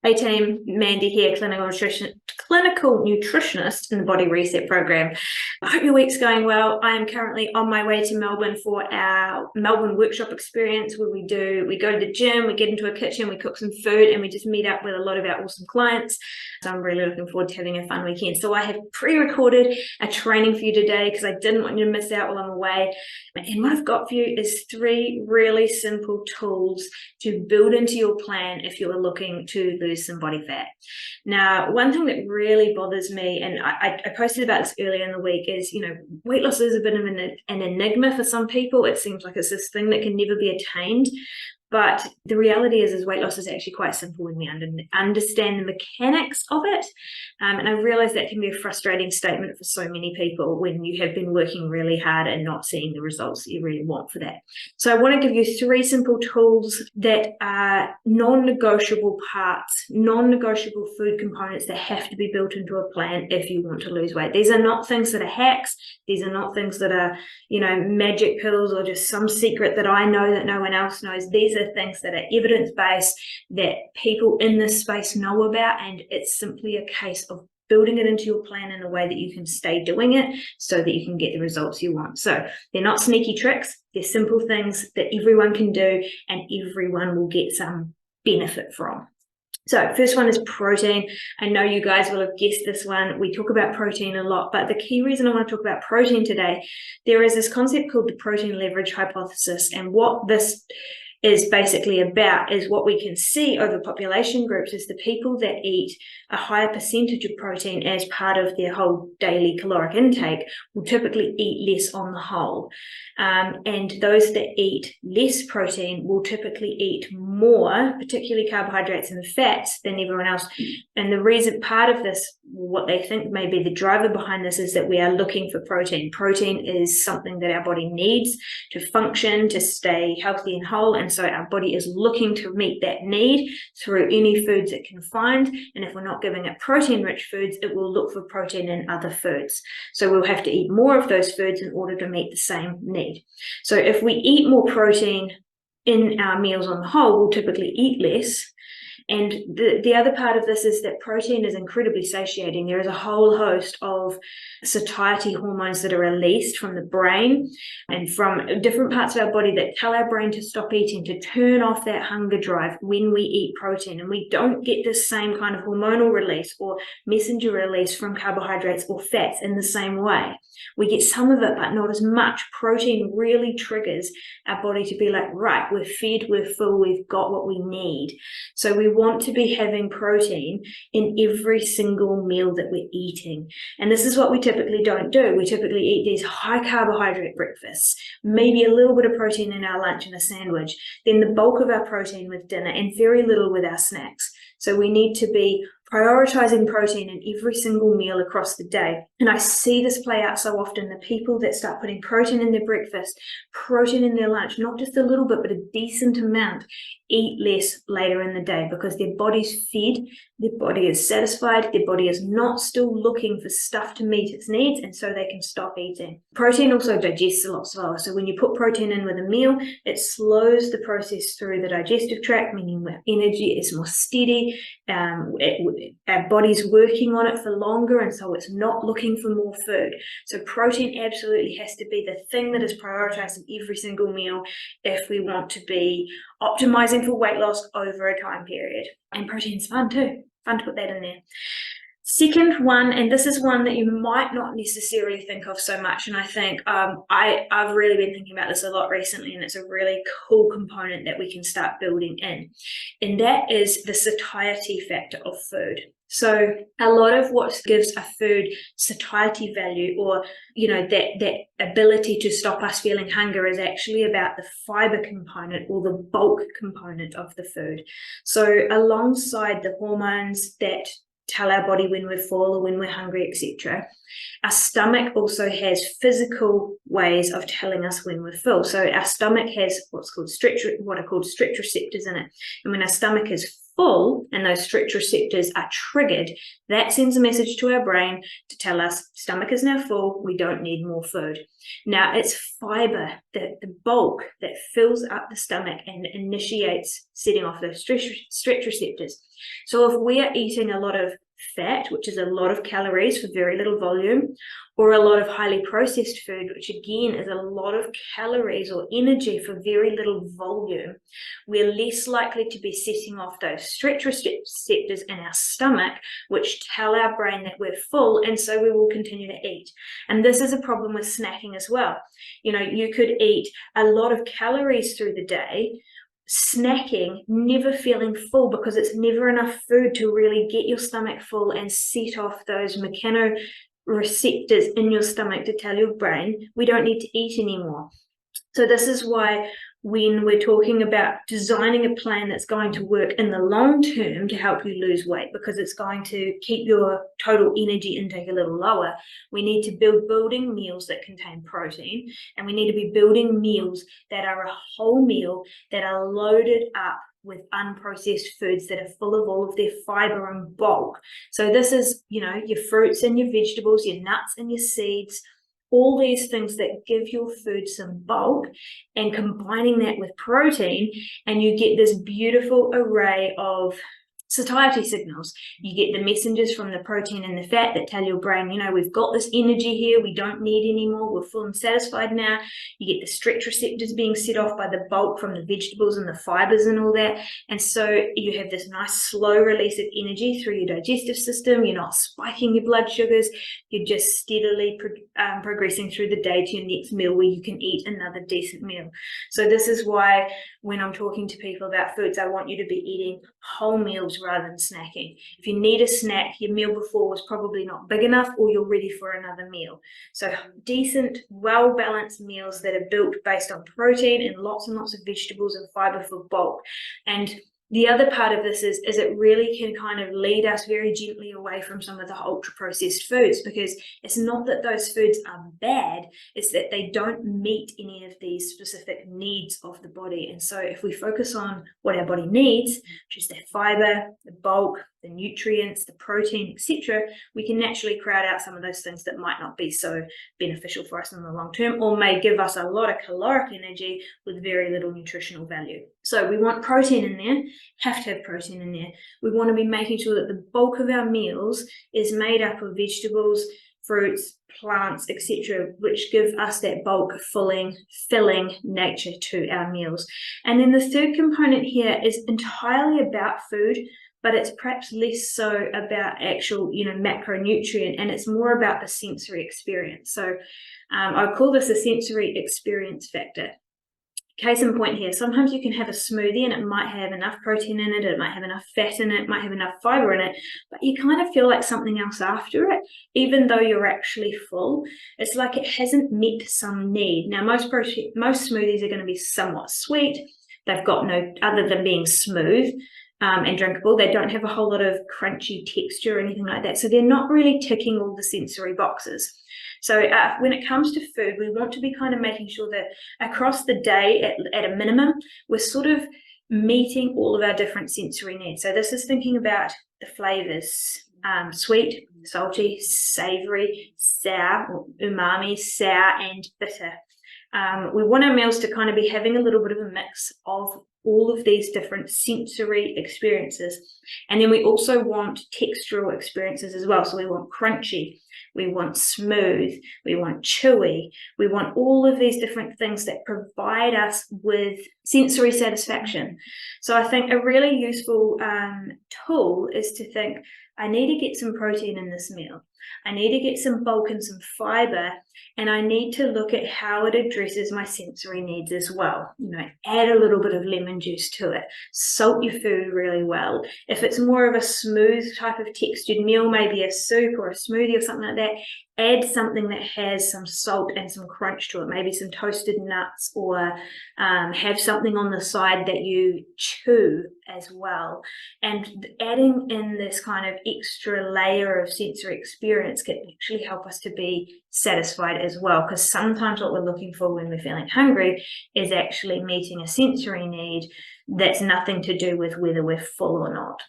Hey team, Mandy here, clinical nutritionist in the Body Reset program. I hope your week's going well. I am currently on my way to Melbourne for our Melbourne workshop experience where we go to the gym, we get into a kitchen, we cook some food, and we just meet up with a lot of our awesome clients. So I'm really looking forward to having a fun weekend. So I have pre-recorded a training for you today because I didn't want you to miss out while I'm away. And what I've got for you is 3 really simple tools to build into your plan if you're looking to lose some body fat. Now, one thing that really bothers me, and I posted about this earlier in the week, is, weight loss is a bit of an enigma for some people. It seems like it's this thing that can never be attained. But the reality is weight loss is actually quite simple when we understand the mechanics of it. And I realize that can be a frustrating statement for so many people when you have been working really hard and not seeing the results that you really want for that. So I want to give you 3 simple tools that are non-negotiable parts, non-negotiable food components that have to be built into a plan if you want to lose weight. These are not things that are hacks. These are not things that are, magic pills or just some secret that I know that no one else knows. These are things that are evidence-based, that people in this space know about, and it's simply a case of building it into your plan in a way that you can stay doing it so that you can get the results you want. So they're not sneaky tricks. They're simple things that everyone can do and everyone will get some benefit from. So first one is protein. I know you guys will have guessed this one. We talk about protein a lot, but the key reason I want to talk about protein today, there is this concept called the protein leverage hypothesis, and what this is basically about is what we can see over population groups is the people that eat a higher percentage of protein as part of their whole daily caloric intake will typically eat less on the whole. And those that eat less protein will typically eat more, particularly carbohydrates and fats, than everyone else. And the reason, part of this, what they think may be the driver behind this, is that we are looking for protein. Protein is something that our body needs to function, to stay healthy and whole. And so our body is looking to meet that need through any foods it can find. And if we're not giving it protein-rich foods, it will look for protein in other foods. So we'll have to eat more of those foods in order to meet the same need. So if we eat more protein in our meals on the whole, we'll typically eat less. And the other part of this is that protein is incredibly satiating. There is a whole host of satiety hormones that are released from the brain and from different parts of our body that tell our brain to stop eating, to turn off that hunger drive when we eat protein. And we don't get the same kind of hormonal release or messenger release from carbohydrates or fats in the same way. We get some of it, but not as much. Protein really triggers our body to be like, right, we're fed, we're full, we've got what we need. So we want to be having protein in every single meal that we're eating. And this is what we typically don't do. We typically eat these high carbohydrate breakfasts, maybe a little bit of protein in our lunch and a sandwich, then the bulk of our protein with dinner and very little with our snacks. So we need to be prioritizing protein in every single meal across the day. And I see this play out so often. The people that start putting protein in their breakfast, protein in their lunch, not just a little bit, but a decent amount, eat less later in the day because their body's fed, their body is satisfied, their body is not still looking for stuff to meet its needs, and so they can stop eating. Protein also digests a lot slower. So when you put protein in with a meal, it slows the process through the digestive tract, meaning our energy is more steady. Our body's working on it for longer, and so it's not looking for more food. So protein absolutely has to be the thing that is prioritized in every single meal if we want to be optimizing for weight loss over a time period. And protein's fun too. Fun to put that in there. Second one, and this is one that you might not necessarily think of so much, and I think I've really been thinking about this a lot recently, and it's a really cool component that we can start building in, and that is the satiety factor of food. So a lot of what gives a food satiety value, or that ability to stop us feeling hunger, is actually about the fiber component or the bulk component of the food. So alongside the hormones that tell our body when we're full or when we're hungry, etc., our stomach also has physical ways of telling us when we're full. So our stomach has what are called stretch receptors in it. And when our stomach is full and those stretch receptors are triggered, that sends a message to our brain to tell us stomach is now full, we don't need more food. Now, it's fiber, the bulk that fills up the stomach and initiates setting off those stretch receptors. So if we are eating a lot of fat, which is a lot of calories for very little volume, or a lot of highly processed food, which again is a lot of calories or energy for very little volume, we're less likely to be setting off those stretch receptors in our stomach, which tell our brain that we're full, and so we will continue to eat. And this is a problem with snacking as well. You know, you could eat a lot of calories through the day, snacking, never feeling full, because it's never enough food to really get your stomach full and set off those mechanoreceptors in your stomach to tell your brain we don't need to eat anymore. So this is why when we're talking about designing a plan that's going to work in the long term to help you lose weight, because it's going to keep your total energy intake a little lower, we need to building meals that contain protein, and we need to be building meals that are a whole meal, that are loaded up with unprocessed foods that are full of all of their fiber and bulk. So this is, you know, your fruits and your vegetables, your nuts and your seeds, all these things that give your food some bulk, and combining that with protein, and you get this beautiful array of satiety signals. You get the messengers from the protein and the fat that tell your brain, you know, we've got this energy here, we don't need any more, we're full and satisfied now. You get the stretch receptors being set off by the bulk from the vegetables and the fibers and all that. And so you have this nice slow release of energy through your digestive system. You're not spiking your blood sugars. You're just steadily progressing through the day to your next meal, where you can eat another decent meal. So this is why when I'm talking to people about foods, I want you to be eating whole meals rather than snacking. If you need a snack, your meal before was probably not big enough, or you're ready for another meal. So decent, well-balanced meals that are built based on protein and lots of vegetables and fiber for bulk. And the other part of this is it really can kind of lead us very gently away from some of the ultra-processed foods, because it's not that those foods are bad, it's that they don't meet any of these specific needs of the body. And so if we focus on what our body needs, which is the fiber, the bulk, the nutrients, the protein, etc., we can naturally crowd out some of those things that might not be so beneficial for us in the long term, or may give us a lot of caloric energy with very little nutritional value. So we want protein in there, have to have protein in there. We want to be making sure that the bulk of our meals is made up of vegetables, fruits, plants, etc., which give us that bulk, filling nature to our meals. And then the third component here is entirely about food, but it's perhaps less so about actual, you know, macronutrient, and it's more about the sensory experience. So I call this a sensory experience factor. Case in point here, sometimes you can have a smoothie and it might have enough protein in it, it might have enough fat in it, might have enough fiber in it, but you kind of feel like something else after it, even though you're actually full. It's like it hasn't met some need. Now, most smoothies are going to be somewhat sweet. They've got no, other than being smooth and drinkable, they don't have a whole lot of crunchy texture or anything like that. So they're not really ticking all the sensory boxes. So when it comes to food, we want to be kind of making sure that across the day, at a minimum, we're sort of meeting all of our different sensory needs. So this is thinking about the flavors, sweet, salty, savory, sour, or umami, sour, and bitter. We want our meals to kind of be having a little bit of a mix of all of these different sensory experiences. And then we also want textural experiences as well. So we want crunchy, we want smooth, we want chewy, we want all of these different things that provide us with sensory satisfaction. So I think a really useful tool is to think, I need to get some protein in this meal. I need to get some bulk and some fiber, and I need to look at how it addresses my sensory needs as well. You know, add a little bit of lemon juice to it, salt your food really well. If it's more of a smooth type of textured meal, maybe a soup or a smoothie or something like that, add something that has some salt and some crunch to it, maybe some toasted nuts, or have something on the side that you chew as well. And adding in this kind of extra layer of sensory experience can actually help us to be satisfied as well, because sometimes what we're looking for when we're feeling hungry is actually meeting a sensory need that's nothing to do with whether we're full or not.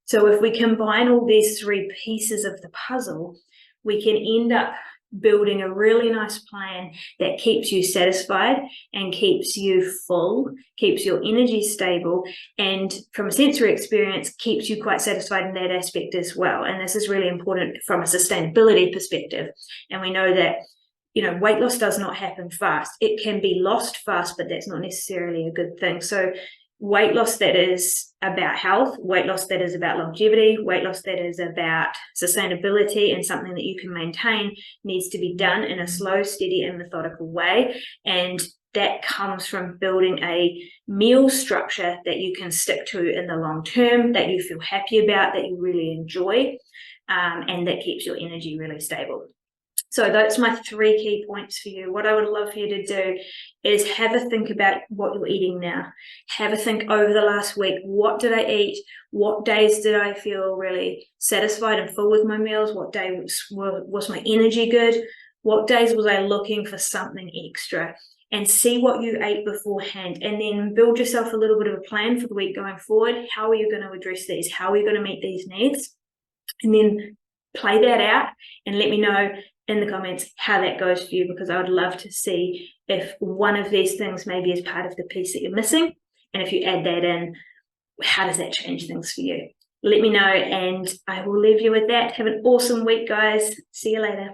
So if we combine all these three pieces of the puzzle, we can end up building a really nice plan that keeps you satisfied and keeps you full, keeps your energy stable, and from a sensory experience, keeps you quite satisfied in that aspect as well. And this is really important from a sustainability perspective. And we know that, you know, weight loss does not happen fast. It can be lost fast, but that's not necessarily a good thing. So weight loss that is about health, weight loss that is about longevity, weight loss that is about sustainability and something that you can maintain needs to be done in a slow, steady, and methodical way. And that comes from building a meal structure that you can stick to in the long term, that you feel happy about, that you really enjoy, and that keeps your energy really stable. So that's my 3 key points for you. What I would love for you to do is have a think about what you're eating now. Have a think over the last week. What did I eat? What days did I feel really satisfied and full with my meals? What day was my energy good? What days was I looking for something extra? And see what you ate beforehand, and then build yourself a little bit of a plan for the week going forward. How are you going to address these? How are you going to meet these needs? And then play that out and let me know in the comments how that goes for you, because I would love to see if one of these things maybe is part of the piece that you're missing. And if you add that in, how does that change things for you? Let me know, and I will leave you with that. Have an awesome week, guys. See you later.